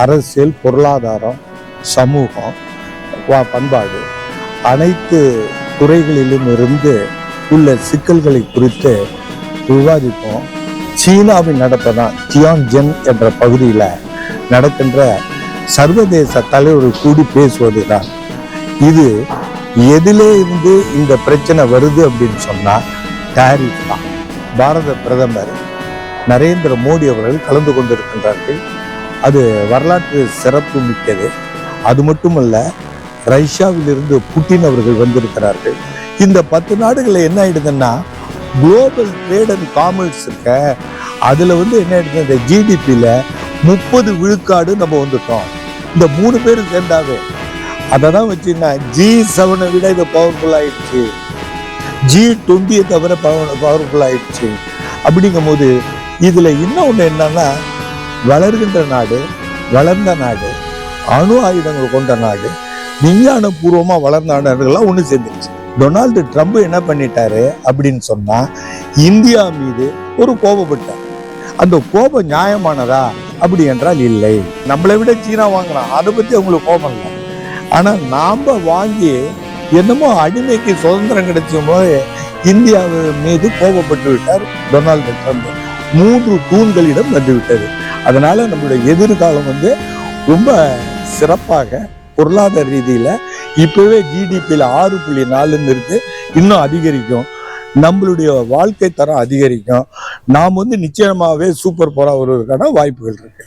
அரசியல், பொருளாதாரம், சமூகம், பண்பாடு அனைத்து துறைகளிலும் இருந்து உள்ள சிக்கல்களை குறித்து விவாதிப்போம். சீனாவின் நடப்பதான் தியான்ஜன் என்ற பகுதியில் நடக்கின்ற சர்வதேச தலைவர்கள் கூடி பேசுவதுதான். இது எதிலே இருந்து இந்த பிரச்சனை வருது அப்படின்னு சொன்னா டாரிஃப் தான். பாரத பிரதமர் நரேந்திர மோடி அவர்கள் கலந்து கொண்டிருக்கின்றார்கள். அது வரலாற்று சிறப்பு மிக்கது. அது மட்டுமல்ல, ரஷ்யாவிலிருந்து புட்டின் அவர்கள் வந்திருக்கிறார்கள். இந்த 10 நாடுகளில் என்ன ஆயிடுதுன்னா குளோபல் ட்ரேட் அண்ட் காமர்ஸ் இருக்க, அதுல என்ன ஆயிடுது, இந்த ஜிடிபியில 30 விழுக்காடு நம்ம வந்துட்டோம். இந்த 3 பேரும் சேர்ந்தாவே அதை தான் வச்சுன்னா G7 விட இது பவர்ஃபுல் ஆயிடுச்சு, G20 தவிர பவர்ஃபுல் ஆயிடுச்சு. அப்படிங்கும் போது இதுல இன்னொன்று என்னன்னா, வளர்கின்ற நாடு, வளர்ந்த நாடு, அணு ஆயுதங்கள் கொண்ட நாடு, விஞ்ஞான பூர்வமா வளர்ந்த நாடுகள்லாம் ஒன்று சேர்ந்துருச்சு. டொனால்டு ட்ரம்ப் என்ன பண்ணிட்டாரு அப்படின்னு சொன்னா, இந்தியா மீது ஒரு கோபப்பட்டார். அந்த கோபம் நியாயமானதா அப்படி என்றால் இல்லை. நம்மளை விட சீனா வாங்குறான், அதை பத்தி அவங்களுக்கு கோபம் இல்லை. ஆனா நாம வாங்கி என்னமோ அடிமைக்கு சுதந்திரம் கிடைச்ச போது இந்தியா மீது கோபப்பட்டு விட்டார் டொனால்டு ட்ரம்ப். 3 தூண்களிடம் வந்து விட்டது. அதனால நம்மளுடைய எதிர்காலம் ரொம்ப சிறப்பாக பொருளாதார ரீதியில இப்பவே ஜிடிபியில 6.4 இருக்கு, இன்னும் அதிகரிக்கும். நம்மளுடைய வாழ்க்கை தரம் அதிகரிக்கும். நாம் நிச்சயமாவே சூப்பர் பவரா வருவதற்கான வாய்ப்புகள் இருக்கு.